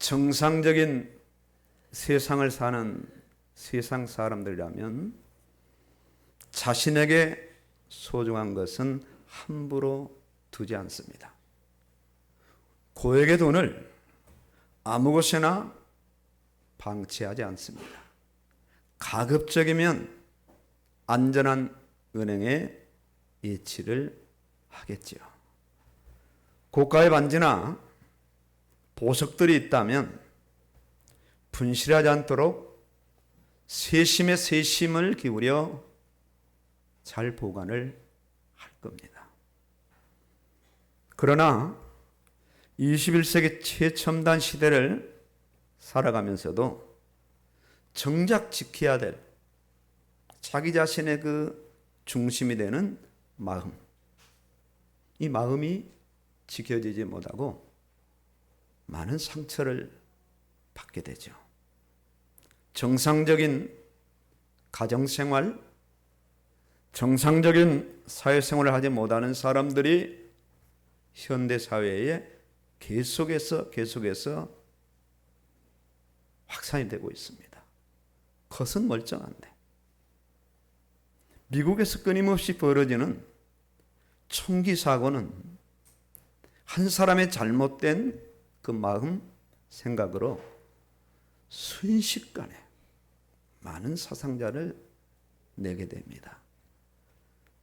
정상적인 세상을 사는 세상 사람들이라면 자신에게 소중한 것은 함부로 두지 않습니다. 고액의 돈을 아무 곳에나 방치하지 않습니다. 가급적이면 안전한 은행에 예치를 하겠지요. 고가의 반지나 보석들이 있다면 분실하지 않도록 세심에 세심을 기울여 잘 보관을 할 겁니다. 그러나 21세기 최첨단 시대를 살아가면서도 정작 지켜야 될 자기 자신의 그 중심이 되는 마음, 이 마음이 지켜지지 못하고 많은 상처를 받게 되죠. 정상적인 가정생활, 정상적인 사회생활을 하지 못하는 사람들이 현대사회에 계속해서 확산이 되고 있습니다. 겉은 멀쩡한데 미국에서 끊임없이 벌어지는 총기 사고는 한 사람의 잘못된 그 마음, 생각으로 순식간에 많은 사상자를 내게 됩니다.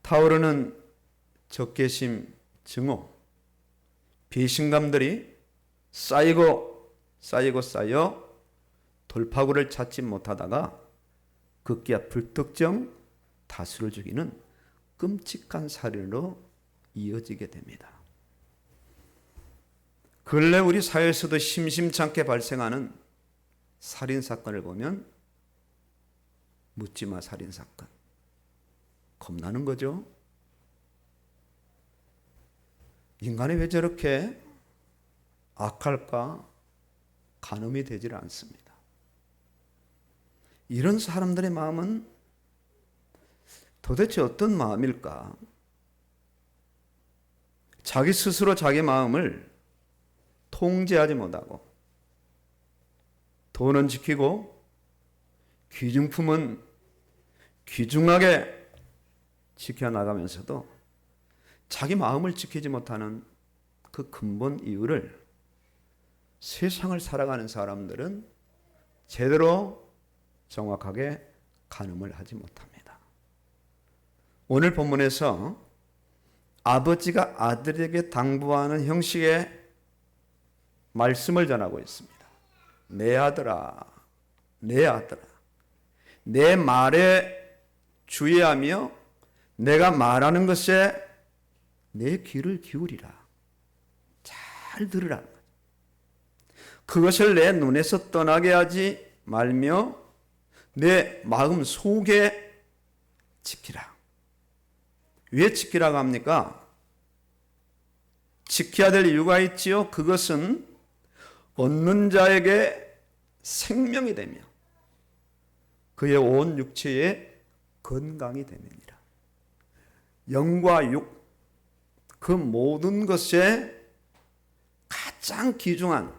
타오르는 적개심, 증오, 배신감들이 쌓여 돌파구를 찾지 못하다가 급기야 불특정 다수를 죽이는 끔찍한 살인으로 이어지게 됩니다. 근래 우리 사회에서도 심심찮게 발생하는 살인사건을 보면 묻지마 살인사건. 겁나는 거죠. 인간이 왜 저렇게 악할까 가늠이 되질 않습니다. 이런 사람들의 마음은 도대체 어떤 마음일까? 자기 스스로 자기 마음을 통제하지 못하고 돈은 지키고 귀중품은 귀중하게 지켜나가면서도 자기 마음을 지키지 못하는 그 근본 이유를 세상을 살아가는 사람들은 제대로 정확하게 가늠을 하지 못합니다. 오늘 본문에서 아버지가 아들에게 당부하는 형식의 말씀을 전하고 있습니다. 내 아들아, 내 아들아, 내 말에 주의하며 내가 말하는 것에 내 귀를 기울이라. 잘 들으라. 그것을 내 눈에서 떠나게 하지 말며 내 마음 속에 지키라. 왜 지키라고 합니까? 지켜야 될 이유가 있지요. 그것은 얻는 자에게 생명이 되며 그의 온 육체의 건강이 됨이니라. 영과 육, 그 모든 것에 가장 귀중한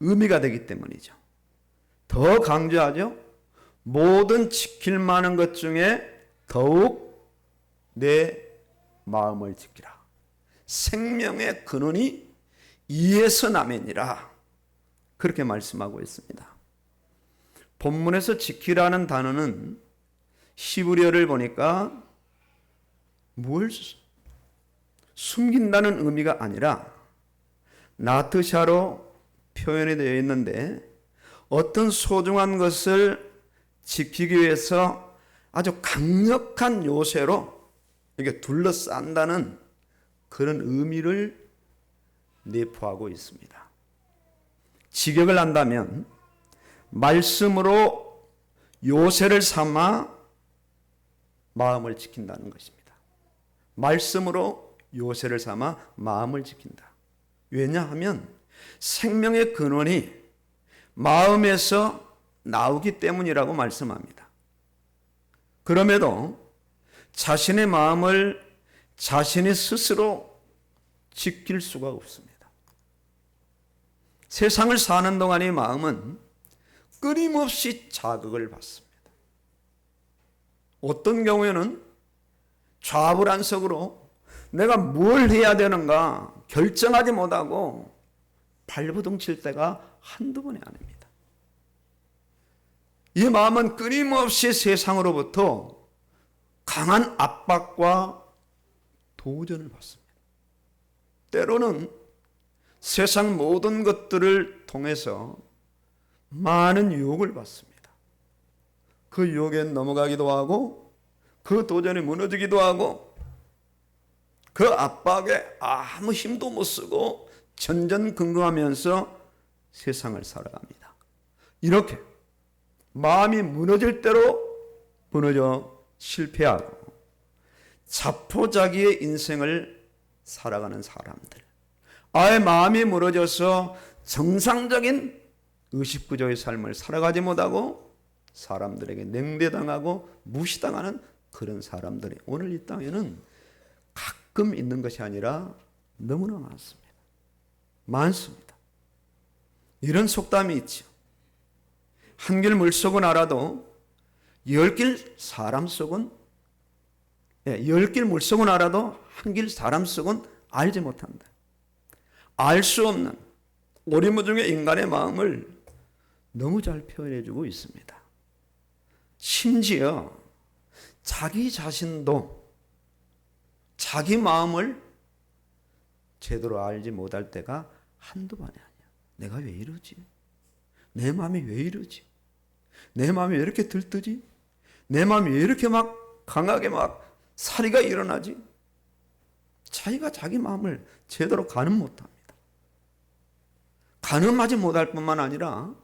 의미가 되기 때문이죠. 더 강조하죠. 모든 지킬 만한 것 중에 더욱 내 마음을 지키라. 생명의 근원이 이에서 나매니라. 그렇게 말씀하고 있습니다. 본문에서 지키라는 단어는 히브리어를 보니까 뭘 숨긴다는 의미가 아니라 나트샤로 표현이 되어 있는데 어떤 소중한 것을 지키기 위해서 아주 강력한 요새로 이렇게 둘러싼다는 그런 의미를 내포하고 있습니다. 직역을 한다면 말씀으로 요새를 삼아 마음을 지킨다는 것입니다. 말씀으로 요새를 삼아 마음을 지킨다. 왜냐하면 생명의 근원이 마음에서 나오기 때문이라고 말씀합니다. 그럼에도 자신의 마음을 자신이 스스로 지킬 수가 없습니다. 세상을 사는 동안 이 마음은 끊임없이 자극을 받습니다. 어떤 경우에는 좌불안석으로 내가 뭘 해야 되는가 결정하지 못하고 발버둥 칠 때가 한두 번이 아닙니다. 이 마음은 끊임없이 세상으로부터 강한 압박과 도전을 받습니다. 때로는 세상 모든 것들을 통해서 많은 유혹을 받습니다. 그 유혹에 넘어가기도 하고 그 도전에 무너지기도 하고 그 압박에 아무 힘도 못 쓰고 전전긍긍하면서 세상을 살아갑니다. 이렇게 마음이 무너질 대로 무너져 실패하고 자포자기의 인생을 살아가는 사람들, 아예 마음이 무너져서 정상적인 의식구조의 삶을 살아가지 못하고 사람들에게 냉대당하고 무시당하는 그런 사람들이 오늘 이 땅에는 가끔 있는 것이 아니라 너무나 많습니다. 많습니다. 이런 속담이 있죠. 한 길 물속은 알아도 10길 사람 속은 10길 물속은 알아도 한 길 사람 속은 알지 못한다. 알 수 없는 오리무중의 인간의 마음을 너무 잘 표현해 주고 있습니다. 심지어 자기 자신도 자기 마음을 제대로 알지 못할 때가 한두 번이 아니야. 내가 왜 이러지? 내 마음이 왜 이러지? 내 마음이 왜 이렇게 들뜨지? 내 마음이 왜 이렇게 막 강하게 막 사리가 일어나지? 자기가 자기 마음을 제대로 가늠 못합니다. 가늠하지 못할 뿐만 아니라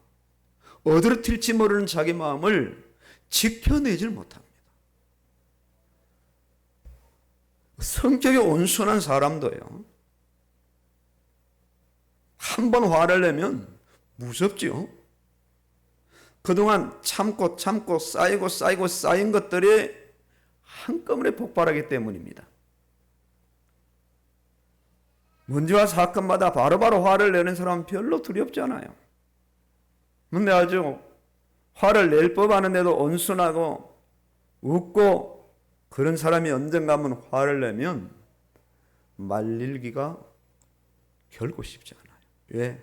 어디로 튈지 모르는 자기 마음을 지켜내질 못합니다. 성격이 온순한 사람도요, 한 번 화를 내면 무섭지요. 그동안 참고 쌓이고 쌓인 것들이 한꺼번에 폭발하기 때문입니다. 문제와 사건마다 바로바로 화를 내는 사람은 별로 두렵지 않아요. 근데 아주 화를 낼 법하는데도 온순하고 웃고 그런 사람이 언젠가 한번 화를 내면 말릴기가 결코 쉽지 않아요. 왜?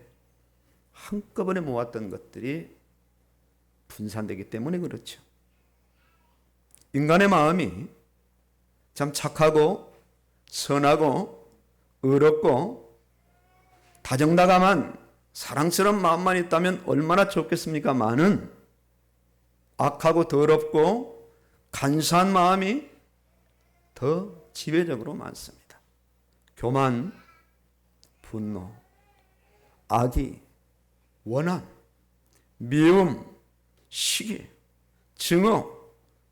한꺼번에 모았던 것들이 분산되기 때문에 그렇죠. 인간의 마음이 참 착하고 선하고 의롭고 다정다감한 사랑스러운 마음만 있다면 얼마나 좋겠습니까? 많은 악하고 더럽고 간사한 마음이 더 지배적으로 많습니다. 교만, 분노, 악의, 원한, 미움, 시기, 증오,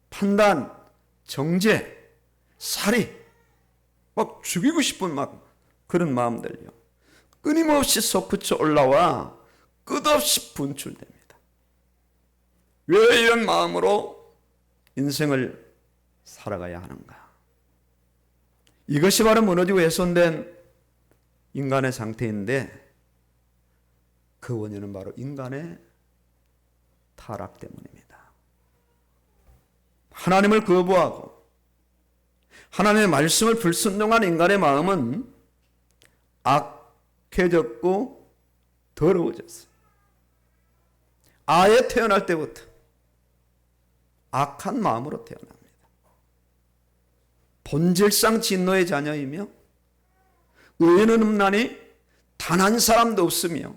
판단, 정죄, 살이, 막 죽이고 싶은 막 그런 마음들요, 끊임없이 솟구쳐 올라와 끝없이 분출됩니다. 왜 이런 마음으로 인생을 살아가야 하는가? 이것이 바로 무너지고 훼손된 인간의 상태인데 그 원인은 바로 인간의 타락 때문입니다. 하나님을 거부하고 하나님의 말씀을 불순종한 인간의 마음은 악해졌고 더러워졌어요. 아예 태어날 때부터 악한 마음으로 태어납니다. 본질상 진노의 자녀이며 의인은 없나니 단 한 사람도 없으며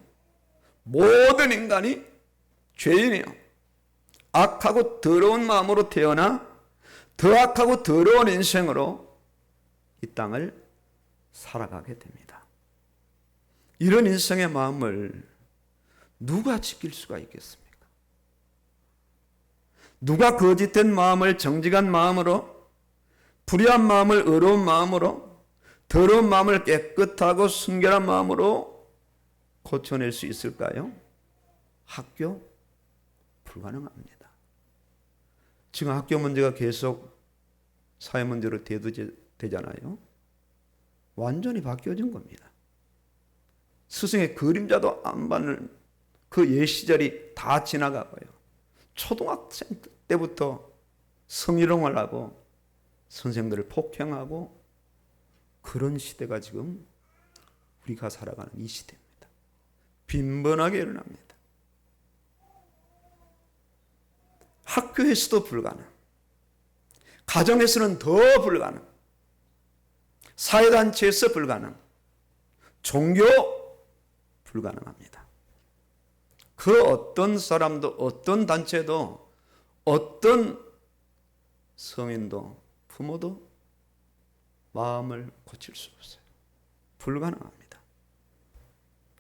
모든 인간이 죄인이요 악하고 더러운 마음으로 태어나 더 악하고 더러운 인생으로 이 땅을 살아가게 됩니다. 이런 인생의 마음을 누가 지킬 수가 있겠습니까? 누가 거짓된 마음을 정직한 마음으로, 불의한 마음을 의로운 마음으로, 더러운 마음을 깨끗하고 순결한 마음으로 고쳐낼 수 있을까요? 학교? 불가능합니다. 지금 학교 문제가 계속 사회 문제로 대두되잖아요. 완전히 바뀌어진 겁니다. 스승의 그림자도 안 받는 그 옛 시절이 다 지나가고요. 초등학생 때부터 성희롱을 하고 선생들을 폭행하고 그런 시대가 지금 우리가 살아가는 이 시대입니다. 빈번하게 일어납니다. 학교에서도 불가능, 가정에서는 더 불가능, 사회단체에서 불가능, 종교 불가능합니다. 그 어떤 사람도, 어떤 단체도, 어떤 성인도, 부모도 마음을 고칠 수 없어요. 불가능합니다.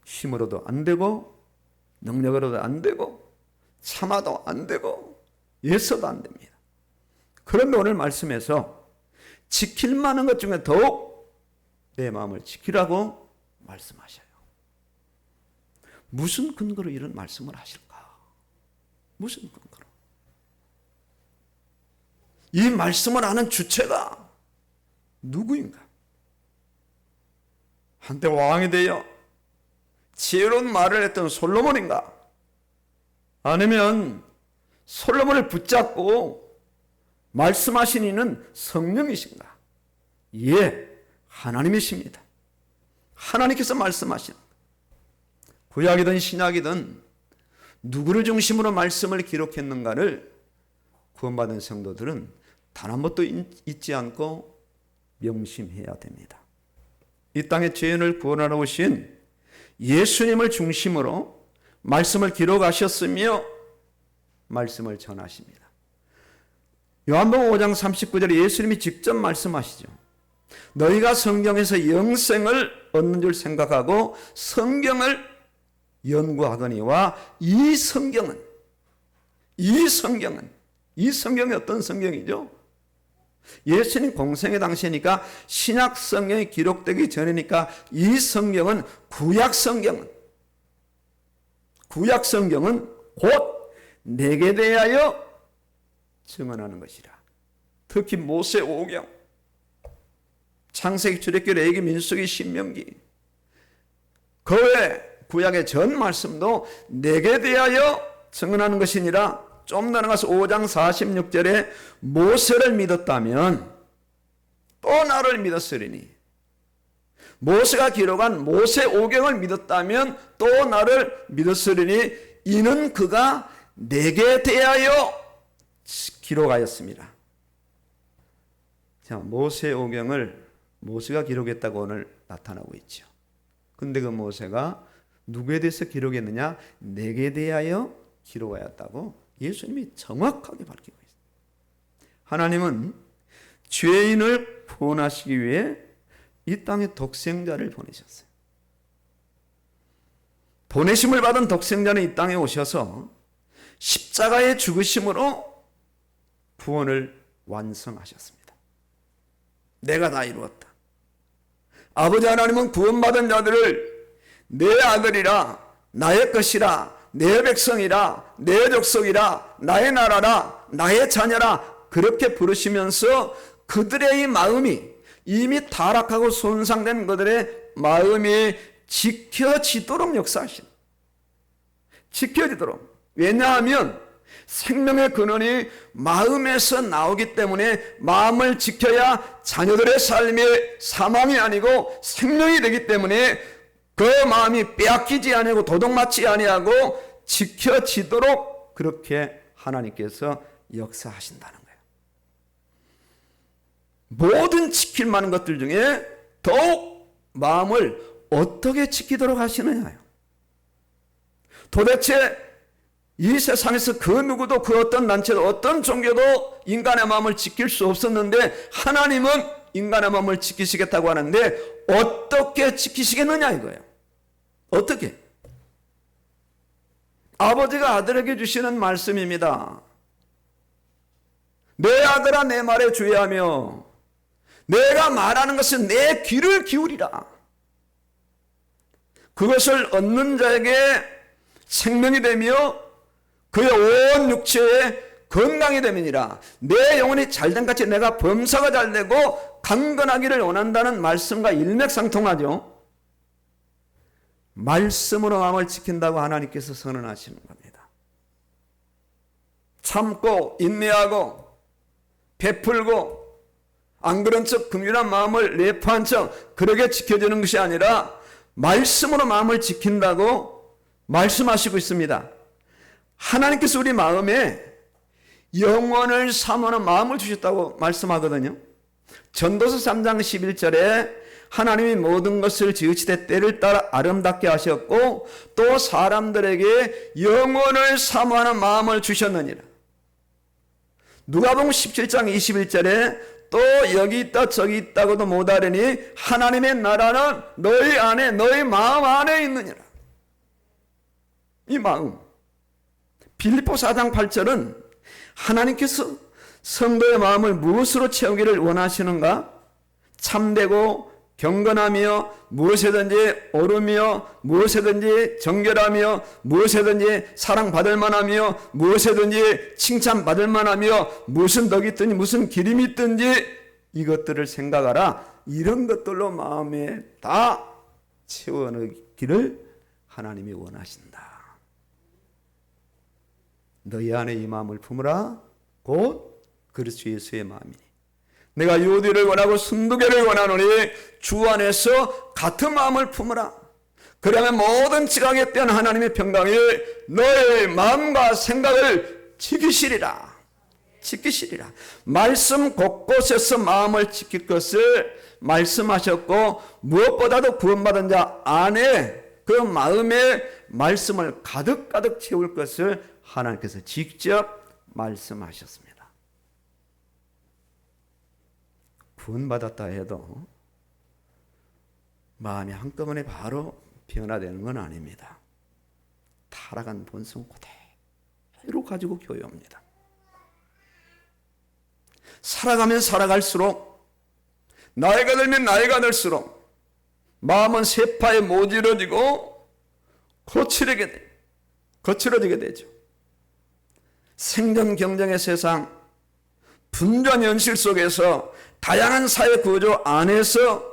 힘으로도 안 되고, 능력으로도 안 되고, 참아도 안 되고, 예서도 안 됩니다. 그런데 오늘 말씀에서 지킬 만한 것 중에 더욱 내 마음을 지키라고 말씀하셔요. 무슨 근거로 이런 말씀을 하실까? 무슨 근거로? 이 말씀을 하는 주체가 누구인가? 한때 왕이 되어 지혜로운 말을 했던 솔로몬인가? 아니면 솔로몬을 붙잡고 말씀하신 이는 성령이신가? 예, 하나님이십니다. 하나님께서 말씀하신, 구약이든 신약이든 누구를 중심으로 말씀을 기록했는가를 구원받은 성도들은 단 한 번도 잊지 않고 명심해야 됩니다. 이 땅의 죄인을 구원하러 오신 예수님을 중심으로 말씀을 기록하셨으며 말씀을 전하십니다. 요한복음 5장 39절에 예수님이 직접 말씀하시죠. 너희가 성경에서 영생을 얻는 줄 생각하고 성경을 연구하거니와 이 성경이 어떤 성경이죠? 예수님 공생의 당시니까 신약 성경이 기록되기 전이니까 이 성경은 구약 성경은 곧 내게 대하여 증언하는 것이라. 특히 모세 오경, 창세기, 출애굽기, 레위기, 민수기, 신명기, 그 외 구약의 전 말씀도 내게 대하여 증언하는 것이니라. 좀 더 나가서 5장 46절에 모세를 믿었다면 또 나를 믿었으리니, 모세가 기록한 모세 오경을 믿었다면 또 나를 믿었으리니 이는 그가 내게 대하여 기록하였습니다. 자, 모세 오경을 모세가 기록했다고 오늘 나타나고 있죠. 근데 그 모세가 누구에 대해서 기록했느냐? 내게 대하여 기록하였다고 예수님이 정확하게 밝히고 있습니다. 하나님은 죄인을 구원하시기 위해 이 땅에 독생자를 보내셨어요. 보내심을 받은 독생자는 이 땅에 오셔서 십자가의 죽으심으로 구원을 완성하셨습니다. 내가 다 이루었다. 아버지 하나님은 구원받은 자들을 내 아들이라, 나의 것이라, 내 백성이라, 내 족속이라, 나의 나라라, 나의 자녀라 그렇게 부르시면서 그들의 이 마음이, 이미 타락하고 손상된 그들의 마음이 지켜지도록 역사하신, 지켜지도록. 왜냐하면 생명의 근원이 마음에서 나오기 때문에 마음을 지켜야 자녀들의 삶이 사망이 아니고 생명이 되기 때문에 그 마음이 빼앗기지 아니하고 도둑맞지 아니하고 지켜지도록 그렇게 하나님께서 역사하신다는 거예요. 모든 지킬 만한 것들 중에 더욱 마음을 어떻게 지키도록 하시느냐요. 도대체 이 세상에서 그 누구도, 그 어떤 단체도, 어떤 종교도 인간의 마음을 지킬 수 없었는데 하나님은 인간의 마음을 지키시겠다고 하는데 어떻게 지키시겠느냐 이거예요. 어떻게? 아버지가 아들에게 주시는 말씀입니다. 내 아들아 내 말에 주의하며 내가 말하는 것은 내 귀를 기울이라. 그것을 얻는 자에게 생명이 되며 그의 온 육체에 건강이 됨이니라. 내 영혼이 잘된 같이 내가 범사가 잘되고 강건하기를 원한다는 말씀과 일맥상통하죠. 말씀으로 마음을 지킨다고 하나님께서 선언하시는 겁니다. 참고 인내하고 베풀고 안 그런 척 긍휼한 마음을 내포한 척 그렇게 지켜주는 것이 아니라 말씀으로 마음을 지킨다고 말씀하시고 있습니다. 하나님께서 우리 마음에 영원을 사모하는 마음을 주셨다고 말씀하거든요. 전도서 3장 11절에 하나님이 모든 것을 지으시되 때를 따라 아름답게 하셨고 또 사람들에게 영원을 사모하는 마음을 주셨느니라. 누가복음 17장 21절에 또 여기 있다 저기 있다고도 못하려니 하나님의 나라는 너희 안에 너희 마음 안에 있느니라. 이 마음. 빌립보 4장 8절은 하나님께서 성도의 마음을 무엇으로 채우기를 원하시는가? 참되고 경건하며 무엇이든지 옳으며 무엇이든지 정결하며 무엇이든지 사랑받을 만하며 무엇이든지 칭찬받을 만하며 무슨 덕이 있든지 무슨 기림이 있든지 이것들을 생각하라. 이런 것들로 마음에 다 채워넣기를 하나님이 원하신다. 너희 안에 이 마음을 품으라. 곧 그리스도 예수의 마음이니 내가 유대를 원하고 순두개를 원하노니 주 안에서 같은 마음을 품으라. 그러면 모든 지각에 떼한 하나님의 평강이 너의 마음과 생각을 지키시리라. 지키시리라. 말씀 곳곳에서 마음을 지킬 것을 말씀하셨고 무엇보다도 구원받은 자 안에 그 마음에 말씀을 가득가득 채울 것을 하나님께서 직접 말씀하셨습니다. 구원받았다 해도 마음이 한꺼번에 바로 변화되는 건 아닙니다. 타락한 본성 그대로 가지고 교회합니다. 살아가면 살아갈수록 나이가 들면 나이가 들수록 마음은 쇠파에 모질어지고 거칠어지게 되죠. 생존 경쟁의 세상, 분주한 현실 속에서 다양한 사회 구조 안에서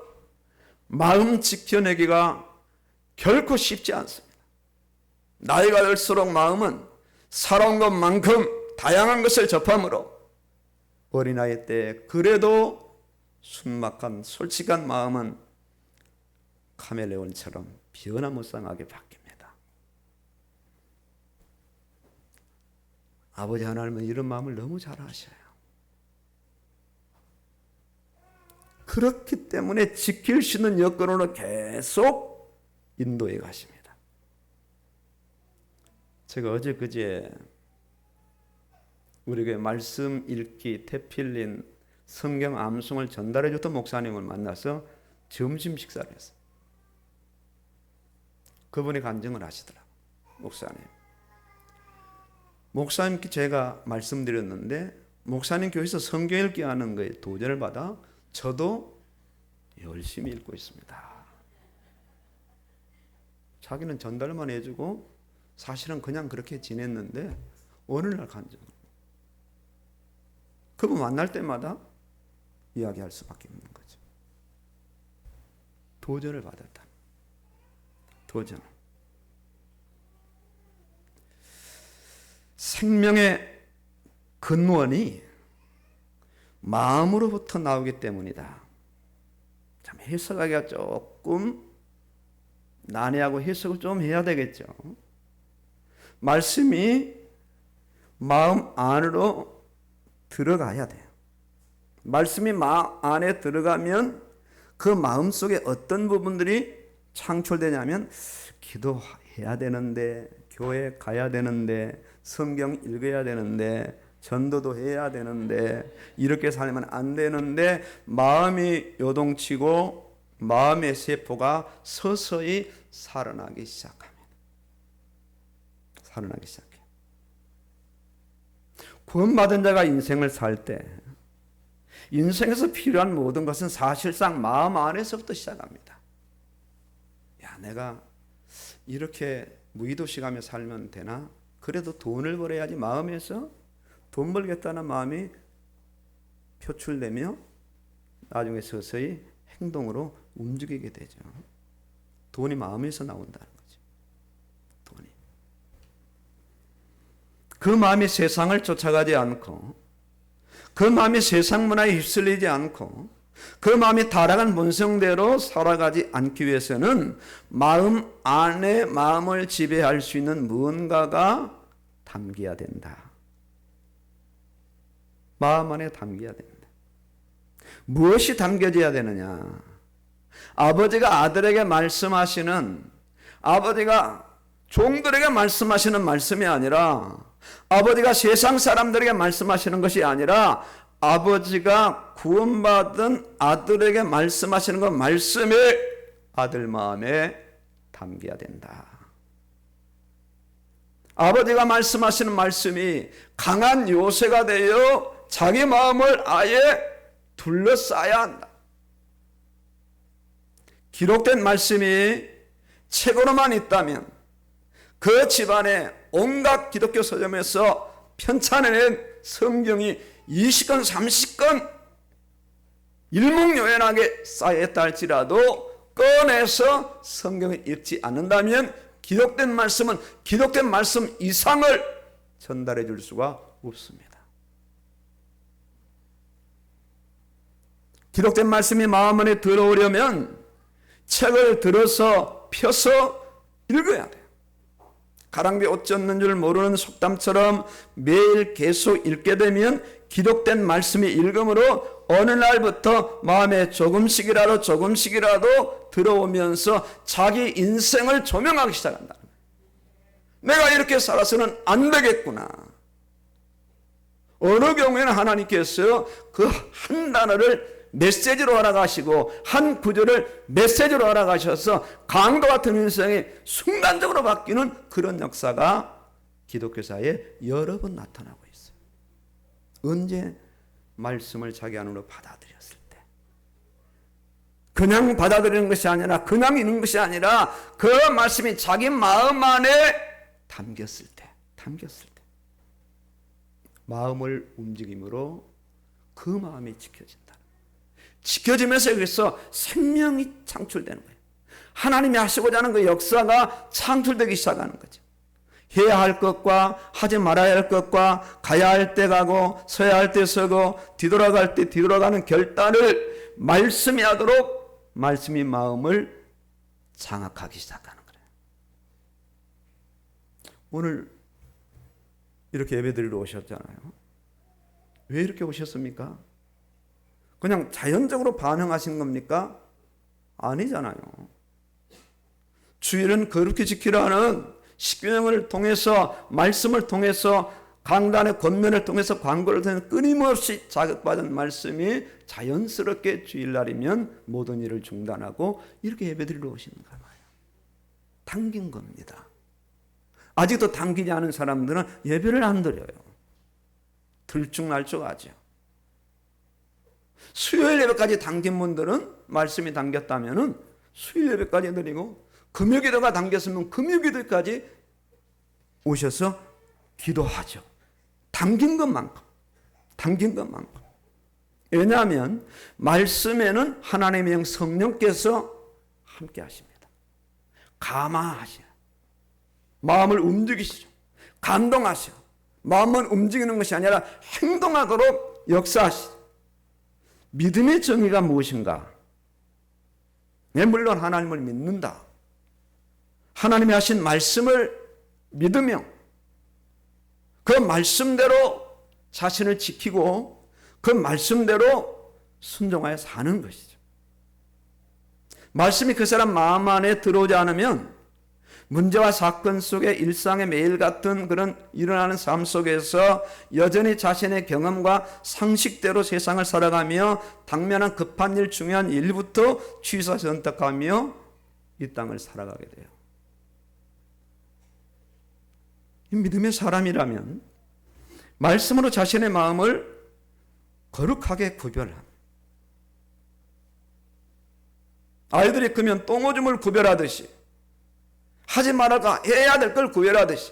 마음 지켜내기가 결코 쉽지 않습니다. 나이가 들수록 마음은 살아온 것만큼 다양한 것을 접함으로 어린아이 때 그래도 순박한 솔직한 마음은 카멜레온처럼 변화무쌍하게 바뀝니다. 아버지 하나님은 이런 마음을 너무 잘 아셔요. 그렇기 때문에 지킬 수 있는 여건으로 계속 인도해 가십니다. 제가 어제 그제 우리 교회 말씀 읽기 태필린 성경 암송을 전달해 줬던 목사님을 만나서 점심 식사를 했어요. 그분이 간증을 하시더라고요. 목사님께 제가 말씀드렸는데 목사님 교회에서 성경 읽기 하는 거에 도전을 받아 저도 열심히 읽고 있습니다. 자기는 전달만 해주고 사실은 그냥 그렇게 지냈는데 어느 날 간증. 그분 만날 때마다 이야기할 수밖에 없는 거죠. 도전을 받았다. 도전. 생명의 근원이 마음으로부터 나오기 때문이다. 참 해석하기가 조금 난해하고 해석을 좀 해야 되겠죠. 말씀이 마음 안으로 들어가야 돼요. 말씀이 마음 안에 들어가면 그 마음 속에 어떤 부분들이 창출되냐면 기도해야 되는데, 교회 가야 되는데, 성경 읽어야 되는데, 전도도 해야 되는데, 이렇게 살면 안 되는데 마음이 요동치고 마음의 세포가 서서히 살아나기 시작합니다. 살아나기 시작해요. 구원받은 자가 인생을 살 때 인생에서 필요한 모든 것은 사실상 마음 안에서부터 시작합니다. 야, 내가 이렇게 무의도식하며 살면 되나? 그래도 돈을 벌어야지. 마음에서 돈 벌겠다는 마음이 표출되며 나중에 서서히 행동으로 움직이게 되죠. 돈이 마음에서 나온다는 거죠. 돈이. 그 마음이 세상을 쫓아가지 않고, 그 마음이 세상 문화에 휩쓸리지 않고, 그 마음이 타락한 본성대로 살아가지 않기 위해서는 마음 안에 마음을 지배할 수 있는 무언가가 담겨야 된다. 마음 안에 담겨야 된다. 무엇이 담겨져야 되느냐? 아버지가 아들에게 말씀하시는, 아버지가 종들에게 말씀하시는 말씀이 아니라, 아버지가 세상 사람들에게 말씀하시는 것이 아니라, 아버지가 구원받은 아들에게 말씀하시는 그 말씀이 아들 마음에 담겨야 된다. 아버지가 말씀하시는 말씀이 강한 요새가 되어 자기 마음을 아예 둘러싸야 한다. 기록된 말씀이 책으로만 있다면 그 집안에 온갖 기독교 서점에서 편찬해낸 성경이 20권 30권 일목요연하게 쌓여있다 할지라도 꺼내서 성경을 읽지 않는다면 기록된 말씀은 기록된 말씀 이상을 전달해 줄 수가 없습니다. 기록된 말씀이 마음 안에 들어오려면 책을 들어서 펴서 읽어야 돼요. 가랑비 옷 젖는 줄 모르는 속담처럼 매일 계속 읽게 되면 기록된 말씀이 읽음으로 어느 날부터 마음에 조금씩이라도 들어오면서 자기 인생을 조명하기 시작한다. 내가 이렇게 살아서는 안 되겠구나. 어느 경우에는 하나님께서 그 한 단어를 메시지로 알아가시고 한 구절을 메시지로 알아가셔서 강도 같은 인생이 순간적으로 바뀌는 그런 역사가 기독교사에 여러 번 나타나고 있어요. 언제? 말씀을 자기 안으로 받아들였을 때. 그냥 받아들이는 것이 아니라, 그냥 있는 것이 아니라 그 말씀이 자기 마음 안에 담겼을 때. 마음을 움직임으로 그 마음이 지켜진다. 지켜지면서 여기서 생명이 창출되는 거예요. 하나님이 하시고자 하는 그 역사가 창출되기 시작하는 거죠. 해야 할 것과 하지 말아야 할 것과 가야 할 때 가고 서야 할 때 서고 뒤돌아갈 때 뒤돌아가는 결단을 말씀이 하도록 말씀이 마음을 장악하기 시작하는 거예요. 오늘 이렇게 예배드리러 오셨잖아요. 왜 이렇게 오셨습니까? 그냥 자연적으로 반응하신 겁니까? 아니잖아요. 주일은 거룩히 지키라는 십계명을 통해서, 말씀을 통해서, 강단의 권면을 통해서, 광고를 통해서 끊임없이 자극받은 말씀이 자연스럽게 주일날이면 모든 일을 중단하고 이렇게 예배드리러 오시는가 봐요. 당긴 겁니다. 아직도 당기지 않은 사람들은 예배를 안 드려요. 들쭉날쭉하죠. 수요일 예배까지 당긴 분들은, 말씀이 당겼다면 수요일 예배까지 드리고, 금요기도가 당겼으면 금요기도까지 오셔서 기도하죠. 당긴 것만큼. 왜냐하면 말씀에는 하나님의 영 성령께서 함께 하십니다. 감화하셔. 마음을 움직이시죠. 감동하셔. 마음만 움직이는 것이 아니라 행동하도록 역사하시죠. 믿음의 정의가 무엇인가? 물론 하나님을 믿는다. 하나님이 하신 말씀을 믿으며 그 말씀대로 자신을 지키고 그 말씀대로 순종하여 사는 것이죠. 말씀이 그 사람 마음 안에 들어오지 않으면 문제와 사건 속에 일상의 매일 같은 그런 일어나는 삶 속에서 여전히 자신의 경험과 상식대로 세상을 살아가며 당면한 급한 일, 중요한 일부터 취사 선택하며 이 땅을 살아가게 돼요. 이 믿음의 사람이라면 말씀으로 자신의 마음을 거룩하게 구별함. 아이들이 크면 똥오줌을 구별하듯이, 하지 말아가 해야 될 걸 구별하듯이,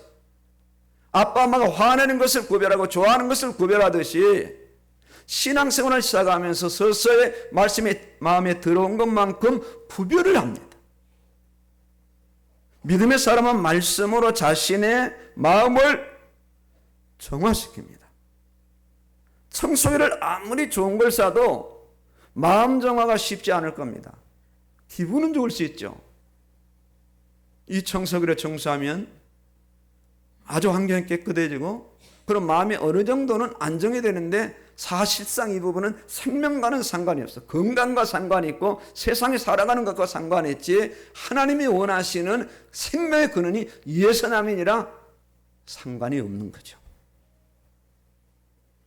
아빠 엄마가 화내는 것을 구별하고 좋아하는 것을 구별하듯이 신앙생활을 시작하면서 서서히 말씀이 마음에 들어온 것만큼 구별을 합니다. 믿음의 사람은 말씀으로 자신의 마음을 정화시킵니다. 청소기를 아무리 좋은 걸 사도 마음 정화가 쉽지 않을 겁니다. 기분은 좋을 수 있죠. 이 청소기를 청소하면 아주 환경이 깨끗해지고 그런 마음이 어느 정도는 안정이 되는데 사실상 이 부분은 생명과는 상관이 없어. 건강과 상관이 있고 세상에 살아가는 것과 상관이 있지 하나님이 원하시는 생명의 근원이 예선함이니라 상관이 없는 거죠.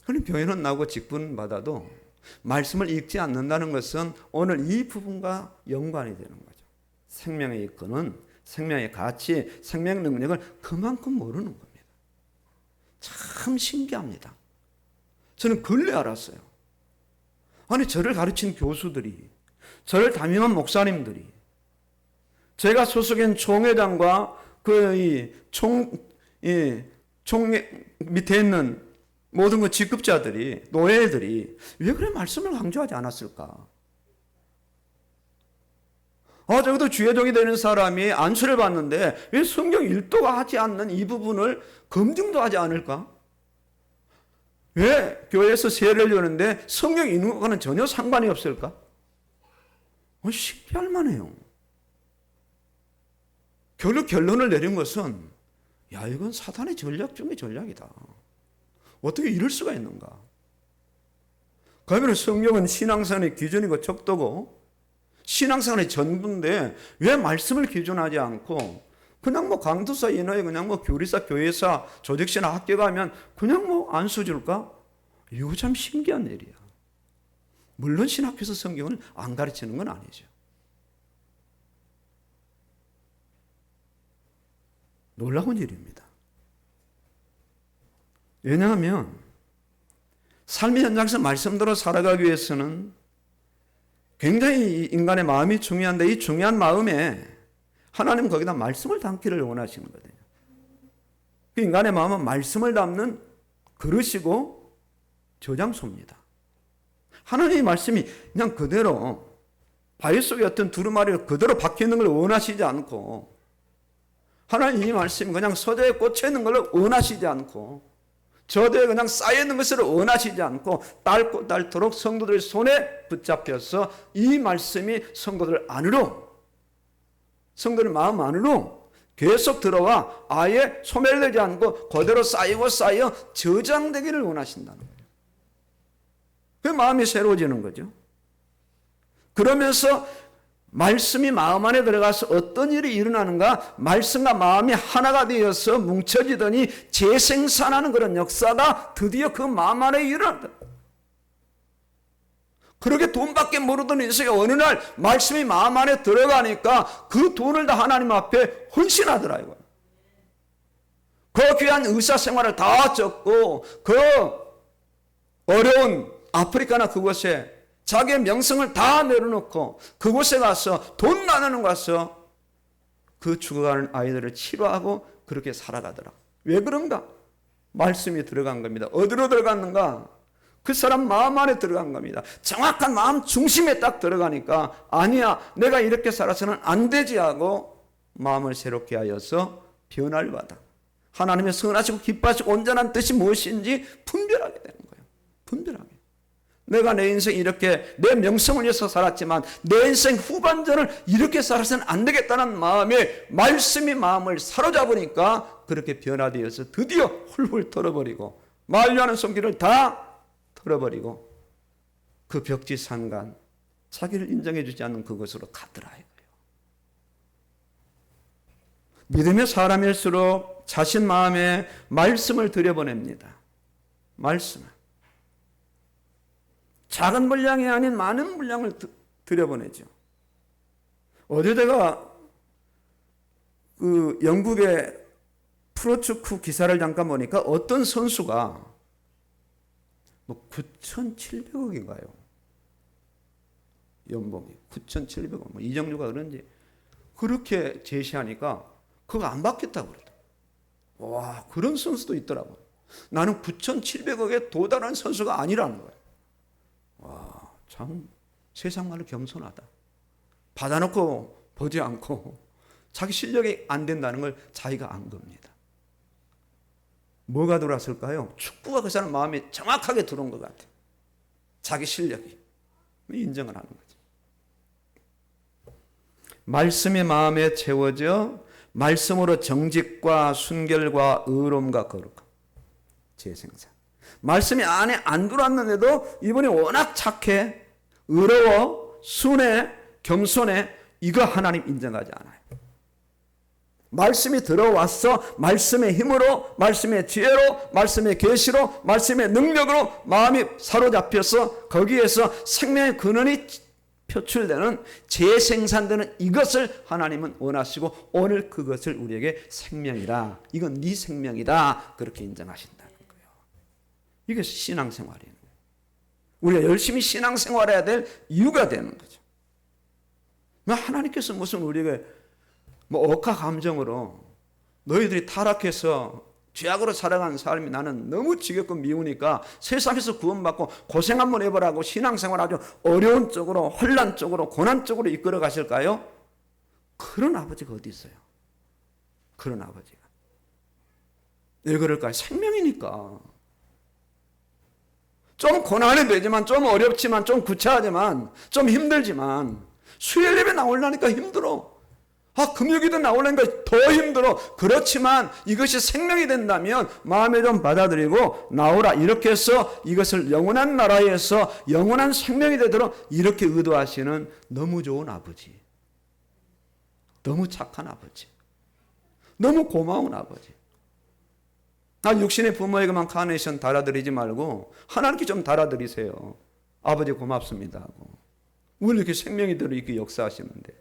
그럼 교회는 나오고 직분 받아도 말씀을 읽지 않는다는 것은 오늘 이 부분과 연관이 되는 거죠. 생명의 근원, 생명의 가치, 생명 능력을 그만큼 모르는 겁니다. 참 신기합니다. 저는 근래 알았어요. 아니 저를 가르친 교수들이, 저를 담임한 목사님들이, 제가 소속인 총회장과 총 밑에 있는 모든 그 직급자들이, 노예들이 왜 그래 말씀을 강조하지 않았을까? 적어도 주의종이 되는 사람이 안수를 받는데 왜 성경 1도가 하지 않는 이 부분을 검증도 하지 않을까? 왜 교회에서 세례를 주는데 성경 읽는 것과는 전혀 상관이 없을까? 신기할 만해요. 결국 결론을 내린 것은 이건 사탄의 전략 중의 전략이다. 어떻게 이럴 수가 있는가? 그러면 성경은 신앙생활의 기준이고 척도고 신앙생활의 전부인데 왜 말씀을 기준하지 않고 그냥 강도사 인허에 그냥 교리사, 교회사, 조직시나 학교 가면 그냥 안수 줄까? 이거 참 신기한 일이야. 물론 신학교에서 성경을 안 가르치는 건 아니죠. 놀라운 일입니다. 왜냐하면 삶의 현장에서 말씀대로 살아가기 위해서는 굉장히 인간의 마음이 중요한데 이 중요한 마음에 하나님은 거기다 말씀을 담기를 원하시는 거예요. 그 인간의 마음은 말씀을 담는 그릇이고 저장소입니다. 하나님의 말씀이 그냥 그대로 바위 속에 어떤 두루마리가 그대로 박혀 있는 걸 원하시지 않고 하나님 이 말씀이 그냥 서재에 꽂혀 있는 걸 원하시지 않고 저대에 그냥 쌓여있는 것을 원하시지 않고 닳고 닳도록 성도들의 손에 붙잡혀서 이 말씀이 성도들 안으로, 성도들 마음 안으로 계속 들어와 아예 소멸되지 않고 그대로 쌓여 저장되기를 원하신다는 거예요. 그 마음이 새로워지는 거죠. 그러면서 말씀이 마음 안에 들어가서 어떤 일이 일어나는가? 말씀과 마음이 하나가 되어서 뭉쳐지더니 재생산하는 그런 역사가 드디어 그 마음 안에 일어난다. 그렇게 돈밖에 모르던 인생이 어느 날 말씀이 마음 안에 들어가니까 그 돈을 다 하나님 앞에 헌신하더라. 그 귀한 의사 생활을 다 졌고 그 어려운 아프리카나 그곳에 자기의 명성을 다 내려놓고 그곳에 가서 돈 나누는 가서 그 죽어가는 아이들을 치료하고 그렇게 살아가더라. 왜 그런가? 말씀이 들어간 겁니다. 어디로 들어갔는가? 그 사람 마음 안에 들어간 겁니다. 정확한 마음 중심에 딱 들어가니까 아니야 내가 이렇게 살아서는 안 되지 하고 마음을 새롭게 하여서 변화를 받아 하나님의 선하시고 기뻐하시고 온전한 뜻이 무엇인지 분별하게 되는 거예요. 분별하게. 내가 내 인생 이렇게 내 명성을 위해서 살았지만 내 인생 후반전을 이렇게 살아서는 안 되겠다는 마음에 말씀이 마음을 사로잡으니까 그렇게 변화되어서 드디어 훌훌 털어버리고 만류하는 손길을 다 털어버리고 그 벽지산간 자기를 인정해 주지 않는 그것으로 가더라 이거예요. 믿음의 사람일수록 자신 마음에 말씀을 들여보냅니다. 말씀을. 작은 분량이 아닌 많은 분량을 들여보내죠. 어제 제가 그 영국의 프로축구 기사를 잠깐 보니까 어떤 선수가 9,700억인가요? 연봉이 9,700억. 이정류가 그런지 그렇게 제시하니까 그거 안 받겠다고 그러더라고요. 와, 그런 선수도 있더라고요. 나는 9,700억에 도달한 선수가 아니라는 거예요. 와, 참 세상 말로 겸손하다. 받아놓고 보지 않고 자기 실력이 안 된다는 걸 자기가 안 겁니다. 뭐가 들어왔을까요? 축구가 그 사람 마음에 정확하게 들어온 것 같아요. 자기 실력이. 인정을 하는 거죠. 말씀이 마음에 채워져 말씀으로 정직과 순결과 의로움과 거룩함, 재생산. 말씀이 안에 안 들어왔는데도 이분이 워낙 착해, 의로워, 순해, 겸손해, 이거 하나님 인정하지 않아요. 말씀이 들어왔어. 말씀의 힘으로, 말씀의 지혜로, 말씀의 계시로, 말씀의 능력으로 마음이 사로잡혀서 거기에서 생명의 근원이 표출되는, 재생산되는 이것을 하나님은 원하시고 오늘 그것을 우리에게 생명이라, 이건 네 생명이다, 그렇게 인정하신다는 거예요. 이게 신앙생활이에요. 우리가 열심히 신앙생활해야 될 이유가 되는 거죠. 하나님께서 무슨 우리에게 억하 감정으로 너희들이 타락해서 죄악으로 살아가는 삶이 나는 너무 지겹고 미우니까 세상에서 구원받고 고생 한번 해보라고 신앙생활 아주 어려운 쪽으로, 혼란 쪽으로, 고난 쪽으로 이끌어 가실까요? 그런 아버지가 어디 있어요? 그런 아버지가. 왜 그럴까요? 생명이니까. 좀 고난이 되지만, 좀 어렵지만, 좀 구차하지만, 좀 힘들지만 수요일 예배 나오려니까 힘들어. 금요기도 나오려니까 더 힘들어. 그렇지만 이것이 생명이 된다면 마음에 좀 받아들이고 나오라. 이렇게 해서 이것을 영원한 나라에서 영원한 생명이 되도록 이렇게 의도하시는 너무 좋은 아버지, 너무 착한 아버지, 너무 고마운 아버지. 육신의 부모에게만 카네이션 달아드리지 말고 하나님께 좀 달아드리세요. 아버지 고맙습니다 하고. 왜 이렇게 생명이 들어 이렇게 역사하시는데,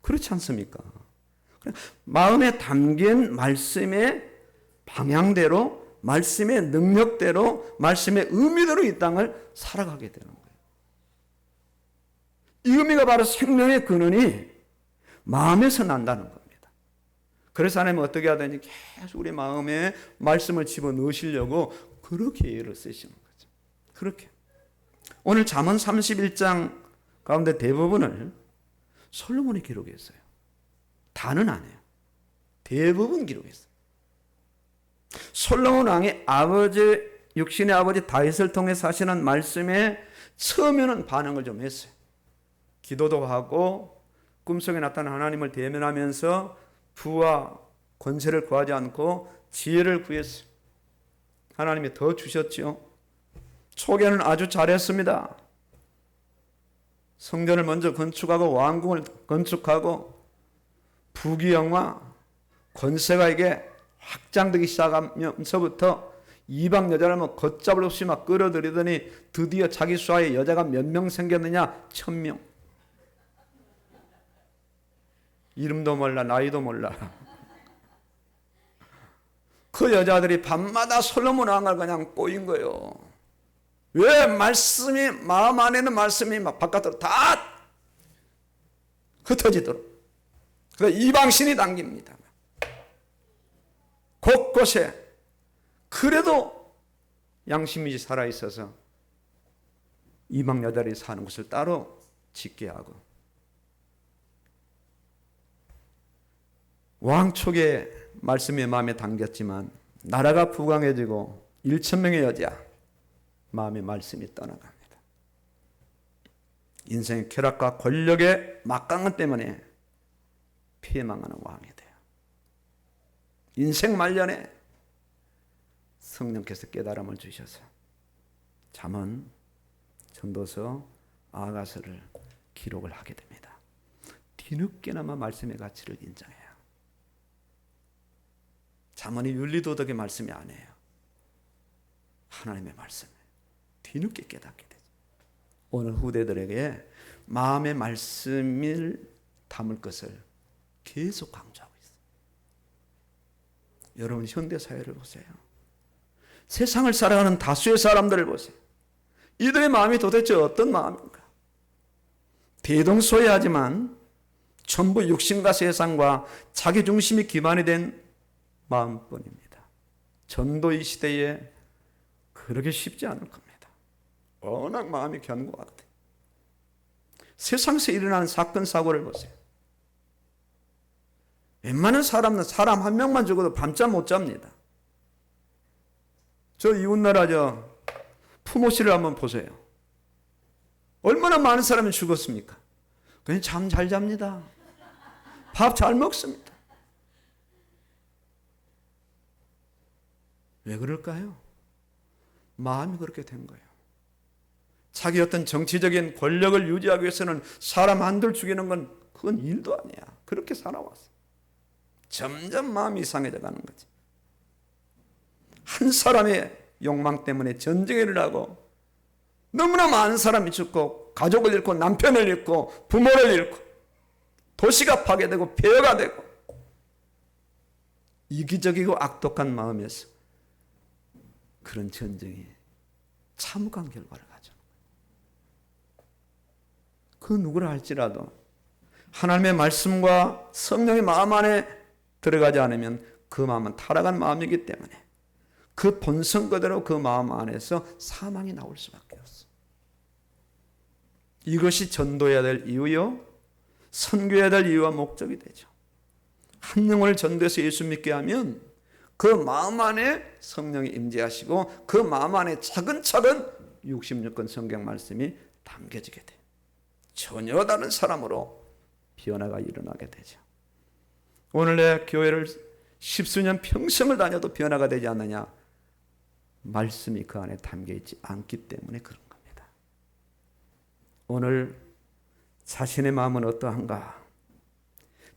그렇지 않습니까? 마음에 담긴 말씀의 방향대로, 말씀의 능력대로, 말씀의 의미대로 이 땅을 살아가게 되는 거예요. 이 의미가 바로 생명의 근원이 마음에서 난다는 겁니다. 그래서 하나님은 어떻게 하든지 계속 우리 마음에 말씀을 집어넣으시려고 그렇게 예를 쓰시는 거죠. 그렇게. 오늘 잠언 31장 가운데 대부분을 솔로몬이 기록했어요. 다는 아니에요. 대부분 기록했어요. 솔로몬 왕이 아버지, 육신의 아버지 다윗을 통해서 하시는 말씀에 처음에는 반응을 좀 했어요. 기도도 하고 꿈속에 나타난 하나님을 대면하면서 부와 권세를 구하지 않고 지혜를 구했어요. 하나님이 더 주셨지요. 초기에는 아주 잘했습니다. 성전을 먼저 건축하고 왕궁을 건축하고 부귀영화, 권세가 이게 확장되기 시작하면서부터 이방 여자를 걷잡을 없이 막 끌어들이더니 드디어 자기 수하에 여자가 몇 명 생겼느냐? 1000명. 이름도 몰라, 나이도 몰라. 그 여자들이 밤마다 솔로몬 왕을 그냥 꼬인 거예요. 왜? 말씀이, 마음 안에는 말씀이 막 바깥으로 다 흩어지도록. 그래서 이방신이 당깁니다. 곳곳에. 그래도 양심이 살아있어서 이방 여자들이 사는 곳을 따로 짓게 하고, 왕 촉의 말씀이 마음에 담겼지만 나라가 부강해지고 1000명의 여자 마음의 말씀이 떠나갑니다. 인생의 쾌락과 권력의 막강함 때문에 피해망하는 왕이 돼요. 인생 말년에 성령께서 깨달음을 주셔서 잠언, 전도서, 아가서를 기록을 하게 됩니다. 뒤늦게나마 말씀의 가치를 인정해요. 잠언이 윤리도덕의 말씀이 아니에요. 하나님의 말씀을 뒤늦게 깨닫게 되죠. 오늘 후대들에게 마음의 말씀을 담을 것을 계속 강조하고 있어요. 여러분 현대사회를 보세요. 세상을 살아가는 다수의 사람들을 보세요. 이들의 마음이 도대체 어떤 마음인가? 대동소이하지만 전부 육신과 세상과 자기 중심이 기반이 된 마음뿐입니다. 전도 이 시대에 그렇게 쉽지 않을 겁니다. 워낙 마음이 견고하거든요. 세상에서 일어나는 사건 사고를 보세요. 웬만한 사람은 사람 한 명만 죽어도 밤잠 못 잡니다. 저 이웃나라 푸모시를 한번 보세요. 얼마나 많은 사람이 죽었습니까? 그냥 잠 잘 잡니다. 밥 잘 먹습니다. 왜 그럴까요? 마음이 그렇게 된 거예요. 자기 어떤 정치적인 권력을 유지하기 위해서는 사람 한둘 죽이는 건 그건 일도 아니야. 그렇게 살아왔어. 점점 마음이 이상해져 가는 거지. 한 사람의 욕망 때문에 전쟁을 일어나고 너무나 많은 사람이 죽고 가족을 잃고 남편을 잃고 부모를 잃고 도시가 파괴되고 폐허가 되고 이기적이고 악독한 마음에서 그런 전쟁이 참혹한 결과를 가져. 그 누구라 할지라도 하나님의 말씀과 성령의 마음 안에 들어가지 않으면 그 마음은 타락한 마음이기 때문에 그 본성 그대로 그 마음 안에서 사망이 나올 수밖에 없어. 이것이 전도해야 될 이유요, 선교해야 될 이유와 목적이 되죠. 한 영혼을 전도해서 예수 믿게 하면 그 마음 안에 성령이 임재하시고 그 마음 안에 차근차근 66권 성경 말씀이 담겨지게 돼요. 전혀 다른 사람으로 변화가 일어나게 되죠. 오늘 내 교회를 십수년 평생을 다녀도 변화가 되지 않느냐? 말씀이 그 안에 담겨있지 않기 때문에 그런 겁니다. 오늘 자신의 마음은 어떠한가?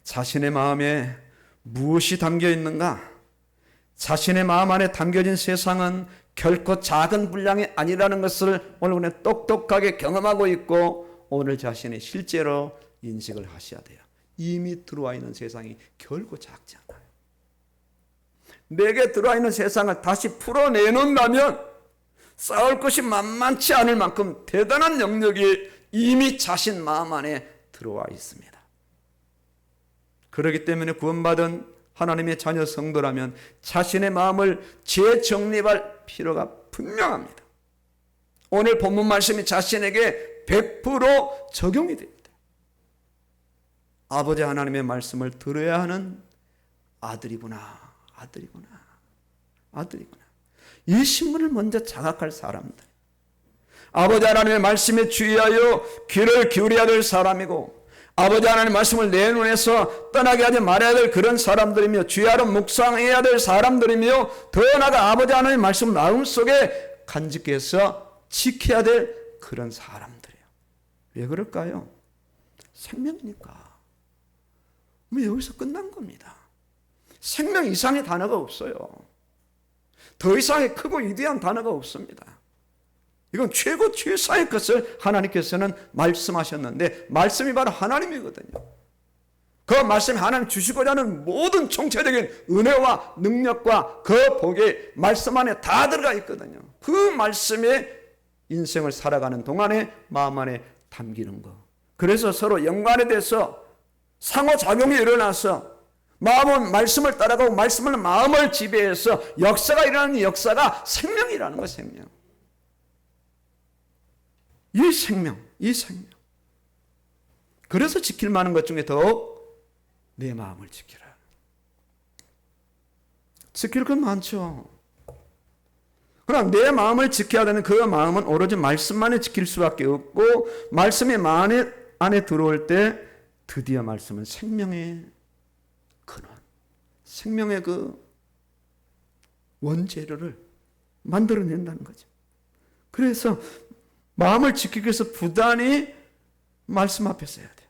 자신의 마음에 무엇이 담겨있는가? 자신의 마음 안에 담겨진 세상은 결코 작은 분량이 아니라는 것을 오늘 그냥 똑똑하게 경험하고 있고 오늘 자신이 실제로 인식을 하셔야 돼요. 이미 들어와 있는 세상이 결코 작지 않아요. 내게 들어와 있는 세상을 다시 풀어내놓는다면 싸울 것이 만만치 않을 만큼 대단한 영역이 이미 자신 마음 안에 들어와 있습니다. 그렇기 때문에 구원받은 하나님의 자녀 성도라면 자신의 마음을 재정립할 필요가 분명합니다. 오늘 본문 말씀이 자신에게 100% 적용이 됩니다. 아버지 하나님의 말씀을 들어야 하는 아들이구나. 이 신분을 먼저 자각할 사람들, 아버지 하나님의 말씀에 주의하여 귀를 기울여야 될 사람이고 아버지 하나님의 말씀을 내 눈에서 떠나게 하지 말아야 될 그런 사람들이며 주야로 묵상해야 될 사람들이며 더 나아가 아버지 하나님의 말씀을 마음속에 간직히 해서 지켜야 될 그런 사람들이에요. 왜 그럴까요? 생명이니까. 여기서 끝난 겁니다. 생명 이상의 단어가 없어요. 더 이상의 크고 위대한 단어가 없습니다. 이건 최고 최상의 것을 하나님께서는 말씀하셨는데 말씀이 바로 하나님이거든요. 그 말씀이 하나님 주시고자 하는 모든 총체적인 은혜와 능력과 그 복이 말씀 안에 다 들어가 있거든요. 그 말씀에 인생을 살아가는 동안에 마음 안에 담기는 거. 그래서 서로 연관에 대해서 상호작용이 일어나서 마음은 말씀을 따라가고 말씀은 마음을 지배해서 역사가 일어나는 역사가 생명이라는 거예요. 생명. 이 생명. 그래서 지킬 만한 것 중에 더욱 내 마음을 지키라. 지킬 건 많죠. 그러나 내 마음을 지켜야 되는 그 마음은 오로지 말씀만을 지킬 수밖에 없고 말씀이 마음 안에 들어올 때 드디어 말씀은 생명의 근원, 생명의 그 원재료를 만들어낸다는 거죠. 그래서 마음을 지키기 위해서 부단히 말씀 앞에 서야 돼요.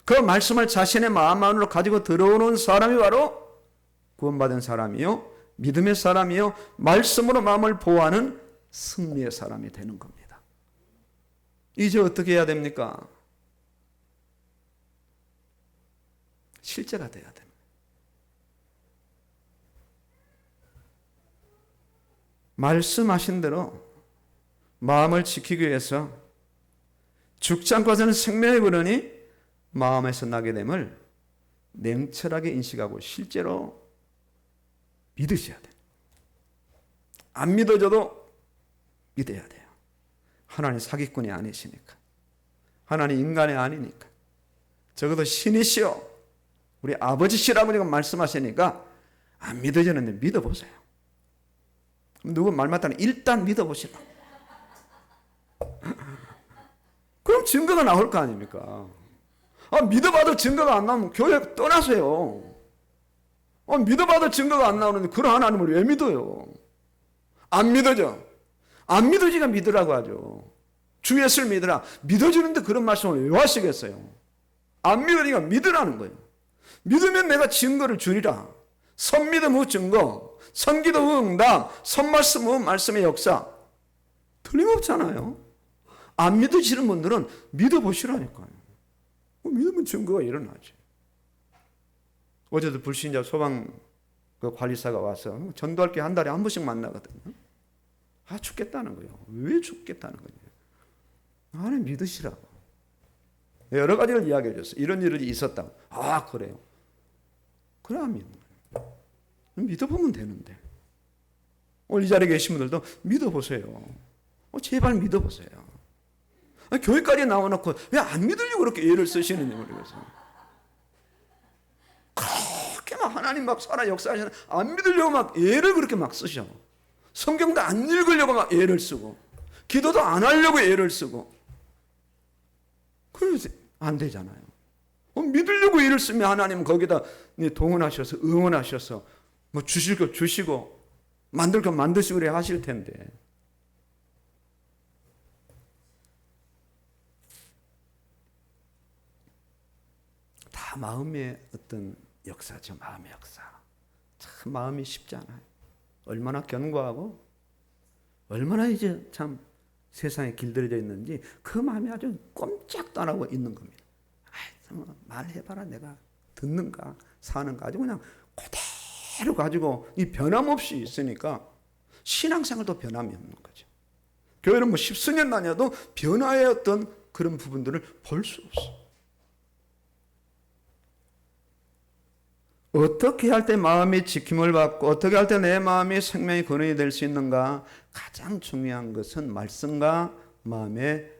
그 말씀을 자신의 마음 안으로 가지고 들어오는 사람이 바로 구원받은 사람이요, 믿음의 사람이요, 말씀으로 마음을 보호하는 승리의 사람이 되는 겁니다. 이제 어떻게 해야 됩니까? 실제가 돼야 됩니다. 말씀하신 대로 마음을 지키기 위해서 죽지 않고 사는 생명의 근원이 마음에서 나게 됨을 냉철하게 인식하고 실제로 믿으셔야 돼요. 안 믿어져도 믿어야 돼요. 하나님 사기꾼이 아니시니까. 하나님 인간이 아니니까. 적어도 신이시오. 우리 아버지 시라버지가 말씀하시니까 안 믿어지는데 믿어보세요. 누구 말 맞다니 일단 믿어보시라. 그럼 증거가 나올 거 아닙니까? 믿어봐도 증거가 안 나오면 교회 떠나세요. 믿어봐도 증거가 안 나오는데 그런 하나님을 왜 믿어요? 안 믿어져. 안 믿어지가 믿으라고 하죠. 주 예수를 믿으라. 믿어주는데 그런 말씀을 왜 하시겠어요? 안 믿으니까 믿으라는 거예요. 믿으면 내가 증거를 주리라. 선믿음 후 증거, 선기도 후 응답, 선말씀 후 말씀의 역사. 틀림없잖아요. 안 믿으시는 분들은 믿어보시라니까요. 믿으면 증거가 일어나지. 어제도 불신자 소방 관리사가 와서 전도할 게 한 달에 한 번씩 만나거든요. 죽겠다는 거예요. 왜 죽겠다는 거예요? 나는 믿으시라고. 여러 가지를 이야기해 줬어요. 이런 일이 있었다고. 그래요. 그래 안 믿는 거예요. 믿어보면 되는데. 오늘 이 자리에 계신 분들도 믿어보세요. 제발 믿어보세요. 교회까지 나와놓고 왜 안 믿으려고 그렇게 애를 쓰시는지 모르겠어요. 그렇게 막 하나님 막 살아 역사하시는 안 믿으려고 막 애를 그렇게 막 쓰셔. 성경도 안 읽으려고 막 애를 쓰고 기도도 안 하려고 애를 쓰고 그래서 안 되잖아요. 믿으려고 애를 쓰면 하나님은 거기다 동원하셔서 응원하셔서 뭐 주실 거 주시고 만들 거 만드시고 그래 하실 텐데 다 마음의 어떤 역사죠. 마음의 역사. 참 마음이 쉽지 않아요. 얼마나 견고하고 얼마나 이제 참 세상에 길들여져 있는지 그 마음이 아주 꼼짝도 안 하고 있는 겁니다. 말해봐라 내가 듣는가 사는가 아주 그냥 그대로 가지고 이 변함없이 있으니까 신앙생활도 변함이 없는 거죠. 교회는 뭐 십수년 다녀도 변화의 어떤 그런 부분들을 볼 수 없어. 어떻게 할 때 마음이 지킴을 받고 어떻게 할 때 내 마음이 생명의 근원이 될 수 있는가? 가장 중요한 것은 말씀과 마음의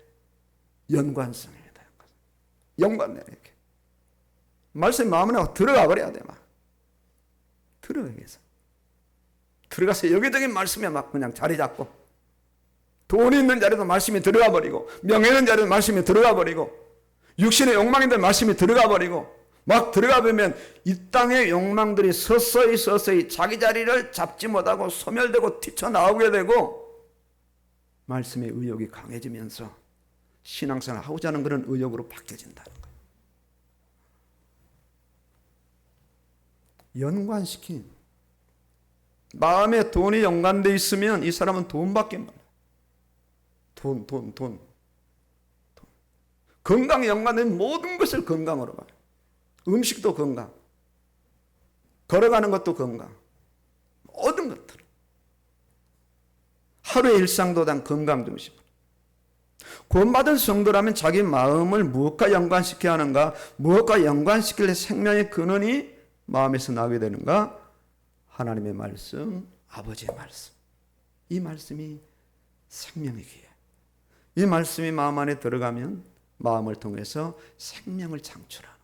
연관성입니다. 연관되는 게 말씀이 마음에 들어가 버려야 돼. 막 들어가기 위해서 들어가서 여기저기 말씀에 막 그냥 자리 잡고 돈이 있는 자리도 말씀이 들어가 버리고 명예 있는 자리도 말씀이 들어가 버리고 육신의 욕망인데 말씀이 들어가 버리고 막 들어가 보면 이 땅의 욕망들이 서서히 자기 자리를 잡지 못하고 소멸되고 튀쳐나오게 되고 말씀의 의욕이 강해지면서 신앙생활을 하고자 하는 그런 의욕으로 바뀌어진다는 거예요. 연관시킨 마음에 돈이 연관되어 있으면 이 사람은 돈밖에 몰라요. 돈. 건강에 연관된 모든 것을 건강으로 봐요. 음식도 건강, 걸어가는 것도 건강, 모든 것들. 하루의 일상도 다 건강 중심. 구원받은 성도라면 자기 마음을 무엇과 연관시켜야 하는가? 무엇과 연관시킬래 생명의 근원이 마음에서 나게 되는가? 하나님의 말씀, 아버지의 말씀. 이 말씀이 생명의 기회. 이 말씀이 마음 안에 들어가면 마음을 통해서 생명을 창출하는.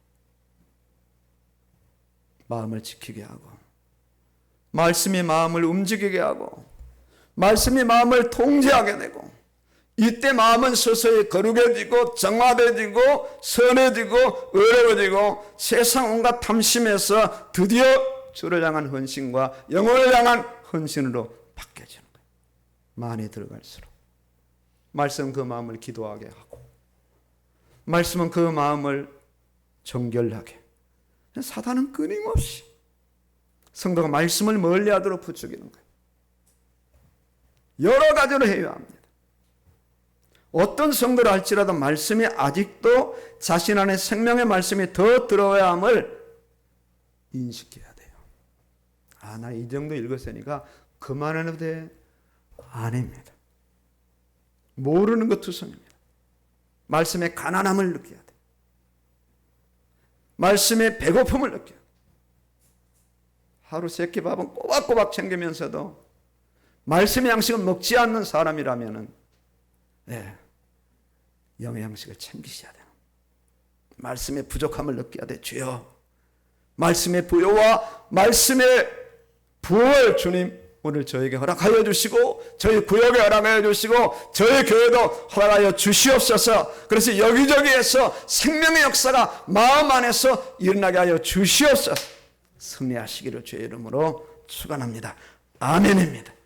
마음을 지키게 하고 말씀이 마음을 움직이게 하고 말씀이 마음을 통제하게 되고 이때 마음은 서서히 거룩해지고 정화되어지고 선해지고 어려워지고 세상 온갖 탐심에서 드디어 주를 향한 헌신과 영혼을 향한 헌신으로 바뀌어지는 거예요. 많이 들어갈수록 말씀은 그 마음을 기도하게 하고 말씀은 그 마음을 정결하게 사단은 끊임없이 성도가 말씀을 멀리하도록 부추기는 거예요. 여러 가지로 해야 합니다. 어떤 성도를 할지라도 말씀이 아직도 자신 안에 생명의 말씀이 더 들어야 함을 인식해야 돼요. 나 이 정도 읽었으니까 그만해도 돼? 아닙니다. 모르는 것 투성입니다. 말씀의 가난함을 느껴야 돼. 말씀의 배고픔을 느껴요. 하루 세 끼 밥은 꼬박꼬박 챙기면서도 말씀의 양식을 먹지 않는 사람이라면 영의 양식을 챙기셔야 돼요. 말씀의 부족함을 느껴야 돼. 주여 말씀의 부요와 말씀의 부활 주님 오늘 저에게 허락하여 주시고 저희 구역에 허락하여 주시고 저희 교회도 허락하여 주시옵소서. 그래서 여기저기에서 생명의 역사가 마음 안에서 일어나게 하여 주시옵소서. 승리하시기를 주의 이름으로 축원합니다. 아멘입니다.